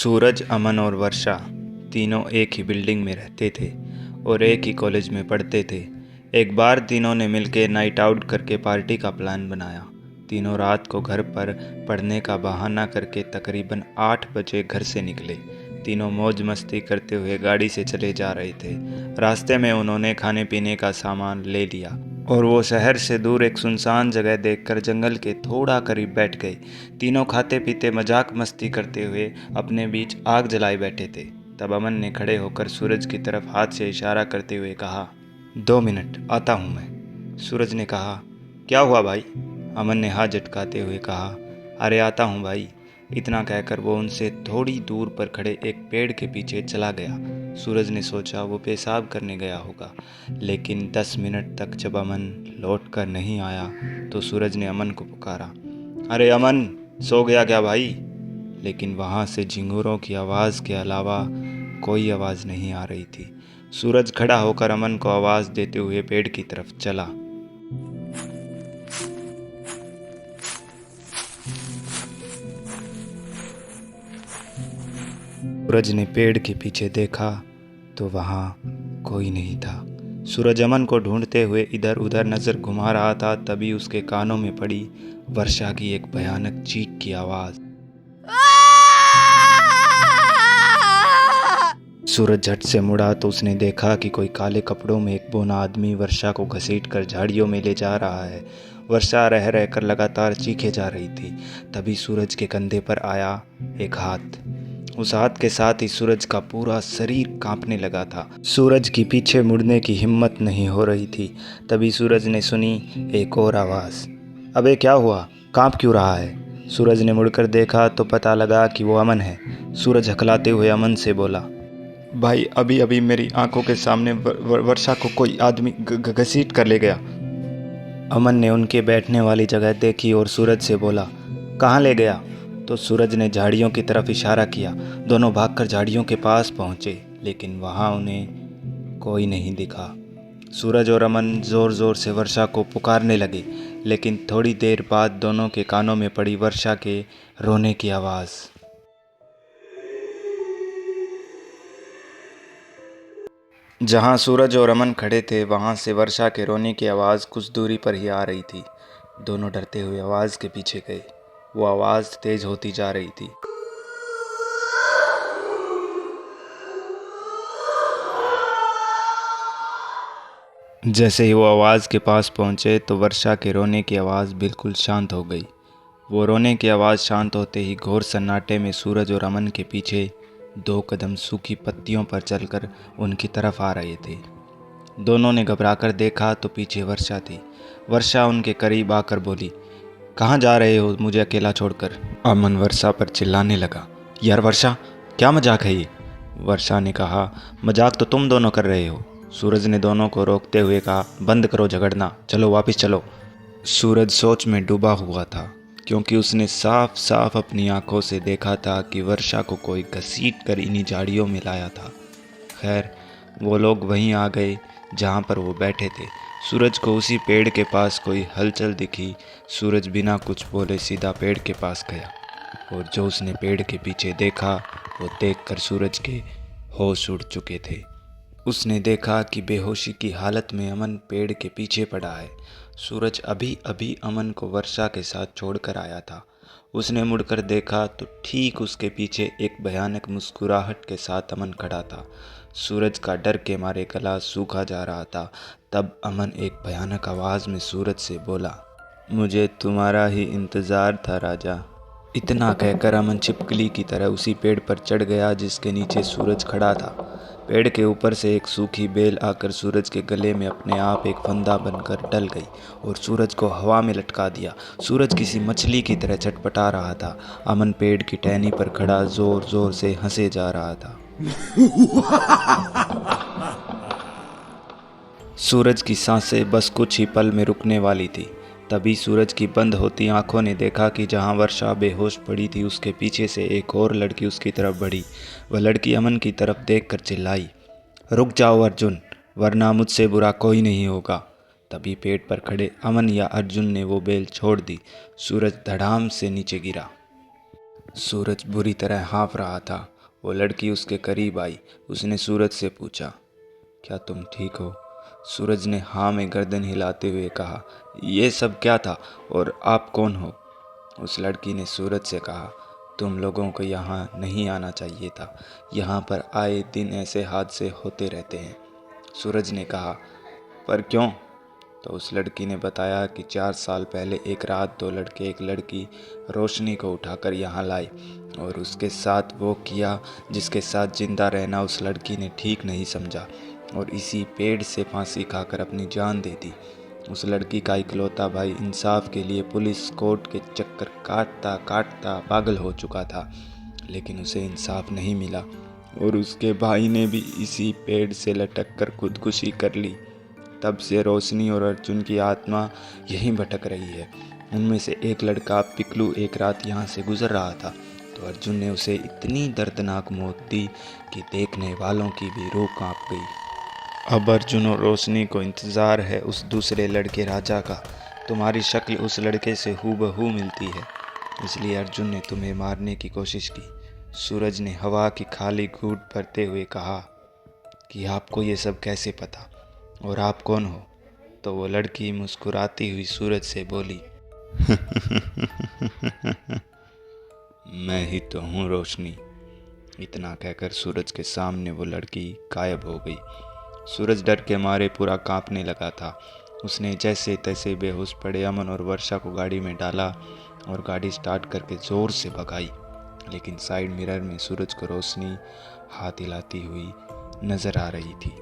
सूरज, अमन और वर्षा तीनों एक ही बिल्डिंग में रहते थे और एक ही कॉलेज में पढ़ते थे। एक बार तीनों ने मिलकर नाइट आउट करके पार्टी का प्लान बनाया। तीनों रात को घर पर पढ़ने का बहाना करके तकरीबन 8 बजे घर से निकले। तीनों मौज मस्ती करते हुए गाड़ी से चले जा रहे थे। रास्ते में उन्होंने खाने पीने का सामान ले लिया और वो शहर से दूर एक सुनसान जगह देखकर जंगल के थोड़ा करीब बैठ गए। तीनों खाते पीते मजाक मस्ती करते हुए अपने बीच आग जलाए बैठे थे। तब अमन ने खड़े होकर सूरज की तरफ हाथ से इशारा करते हुए कहा, 2 मिनट आता हूँ मैं। सूरज ने कहा, क्या हुआ भाई? अमन ने हाथ झटकाते हुए कहा, अरे आता हूँ भाई। इतना कहकर वो उनसे थोड़ी दूर पर खड़े एक पेड़ के पीछे चला गया। सूरज ने सोचा वो पेशाब करने गया होगा, लेकिन 10 मिनट तक जब अमन लौट कर नहीं आया तो सूरज ने अमन को पुकारा, अरे अमन, सो गया क्या भाई? लेकिन वहाँ से झिंगुरों की आवाज़ के अलावा कोई आवाज़ नहीं आ रही थी। सूरज खड़ा होकर अमन को आवाज़ देते हुए पेड़ की तरफ चला। सूरज ने पेड़ के पीछे देखा तो वहाँ कोई नहीं था। सूरज अमन को ढूंढते हुए इधर उधर नज़र घुमा रहा था, तभी उसके कानों में पड़ी वर्षा की एक भयानक चीख की आवाज़। सूरज झट से मुड़ा तो उसने देखा कि कोई काले कपड़ों में एक बौना आदमी वर्षा को घसीटकर झाड़ियों में ले जा रहा है। वर्षा रह रहकर लगातार चीखे जा रही थी। तभी सूरज के कंधे पर आया एक हाथ। उस हाथ के साथ ही सूरज का पूरा शरीर कांपने लगा था। सूरज की पीछे मुड़ने की हिम्मत नहीं हो रही थी। तभी सूरज ने सुनी एक और आवाज़, अबे क्या हुआ, कांप क्यों रहा है? सूरज ने मुड़कर देखा तो पता लगा कि वो अमन है। सूरज हकलाते हुए अमन से बोला, भाई अभी अभी मेरी आंखों के सामने वर्षा को कोई आदमी घसीट कर ले गया। अमन ने उनके बैठने वाली जगह देखी और सूरज से बोला, कहाँ ले गया? तो सूरज ने झाड़ियों की तरफ इशारा किया। दोनों भागकर झाड़ियों के पास पहुंचे, लेकिन वहां उन्हें कोई नहीं दिखा। सूरज और अमन ज़ोर ज़ोर से वर्षा को पुकारने लगे, लेकिन थोड़ी देर बाद दोनों के कानों में पड़ी वर्षा के रोने की आवाज़। जहां सूरज और अमन खड़े थे वहां से वर्षा के रोने की आवाज़ कुछ दूरी पर ही आ रही थी। दोनों डरते हुए आवाज़ के पीछे गए। वो आवाज़ तेज़ होती जा रही थी। जैसे ही वो आवाज़ के पास पहुंचे तो वर्षा के रोने की आवाज़ बिल्कुल शांत हो गई। वो रोने की आवाज़ शांत होते ही घोर सन्नाटे में सूरज और अमन के पीछे 2 कदम सूखी पत्तियों पर चलकर उनकी तरफ आ रहे थे। दोनों ने घबराकर देखा तो पीछे वर्षा थी। वर्षा उनके करीब आकर बोली, कहाँ जा रहे हो मुझे अकेला छोड़कर? अमन वर्षा पर चिल्लाने लगा, यार वर्षा, क्या मजाक है ये? वर्षा ने कहा, मजाक तो तुम दोनों कर रहे हो। सूरज ने दोनों को रोकते हुए कहा, बंद करो झगड़ना, चलो वापस चलो। सूरज सोच में डूबा हुआ था, क्योंकि उसने साफ साफ अपनी आंखों से देखा था कि वर्षा को कोई घसीट कर इन्हीं झाड़ियों में लाया था। खैर, वो लोग वहीं आ गए जहाँ पर वो बैठे थे। सूरज को उसी पेड़ के पास कोई हलचल दिखी। सूरज बिना कुछ बोले सीधा पेड़ के पास गया, और जो उसने पेड़ के पीछे देखा वो देखकर सूरज के होश उड़ चुके थे। उसने देखा कि बेहोशी की हालत में अमन पेड़ के पीछे पड़ा है। सूरज अभी अभी अमन को वर्षा के साथ छोड़कर आया था। उसने मुड़कर देखा तो ठीक उसके पीछे एक भयानक मुस्कुराहट के साथ अमन खड़ा था। सूरज का डर के मारे गला सूखा जा रहा था। तब अमन एक भयानक आवाज़ में सूरज से बोला, मुझे तुम्हारा ही इंतज़ार था राजा। इतना कहकर अमन छिपकली की तरह उसी पेड़ पर चढ़ गया जिसके नीचे सूरज खड़ा था। पेड़ के ऊपर से एक सूखी बेल आकर सूरज के गले में अपने आप एक फंदा बनकर डल गई और सूरज को हवा में लटका दिया। सूरज किसी मछली की तरह छटपटा रहा था। अमन पेड़ की टहनी पर खड़ा जोर जोर से हंसे जा रहा था। सूरज की सांसें बस कुछ ही पल में रुकने वाली थी। तभी सूरज की बंद होती आंखों ने देखा कि जहां वर्षा बेहोश पड़ी थी उसके पीछे से एक और लड़की उसकी तरफ बढ़ी। वह लड़की अमन की तरफ देखकर चिल्लाई, रुक जाओ अर्जुन, वरना मुझसे बुरा कोई नहीं होगा। तभी पेड़ पर खड़े अमन या अर्जुन ने वो बेल छोड़ दी। सूरज धड़ाम से नीचे गिरा। सूरज बुरी तरह हाँफ रहा था। वो लड़की उसके करीब आई। उसने सूरज से पूछा, क्या तुम ठीक हो? सूरज ने हाँ में गर्दन हिलाते हुए कहा, ये सब क्या था और आप कौन हो? उस लड़की ने सूरज से कहा, तुम लोगों को यहाँ नहीं आना चाहिए था। यहाँ पर आए दिन ऐसे हादसे होते रहते हैं। सूरज ने कहा, पर क्यों? तो उस लड़की ने बताया कि 4 साल पहले एक रात 2 लड़के एक लड़की रोशनी को उठाकर यहाँ लाए और उसके साथ वो किया जिसके साथ जिंदा रहना उस लड़की ने ठीक नहीं समझा और इसी पेड़ से फांसी खाकर अपनी जान दे दी। उस लड़की का इकलौता भाई इंसाफ के लिए पुलिस कोर्ट के चक्कर काटता काटता पागल हो चुका था, लेकिन उसे इंसाफ नहीं मिला और उसके भाई ने भी इसी पेड़ से लटक कर खुदकुशी कर ली। तब से रोशनी और अर्जुन की आत्मा यहीं भटक रही है। उनमें से एक लड़का पिकलू एक रात यहाँ से गुजर रहा था तो अर्जुन ने उसे इतनी दर्दनाक मौत दी कि देखने वालों की भी रूह कांप गई। अब अर्जुन और रोशनी को इंतज़ार है उस दूसरे लड़के राजा का। तुम्हारी शक्ल उस लड़के से हूबहू मिलती है, इसलिए अर्जुन ने तुम्हें मारने की कोशिश की। सूरज ने हवा की खाली घूंट भरते हुए कहा कि आपको ये सब कैसे पता और आप कौन हो? तो वो लड़की मुस्कुराती हुई सूरज से बोली, मैं ही तो हूँ रोशनी। इतना कहकर सूरज के सामने वो लड़की गायब हो गई। सूरज डर के मारे पूरा कांपने लगा था। उसने जैसे तैसे बेहोश पड़े अमन और वर्षा को गाड़ी में डाला और गाड़ी स्टार्ट करके ज़ोर से भगाई, लेकिन साइड मिरर में सूरज को रोशनी हाथ हिलाती हुई नज़र आ रही थी।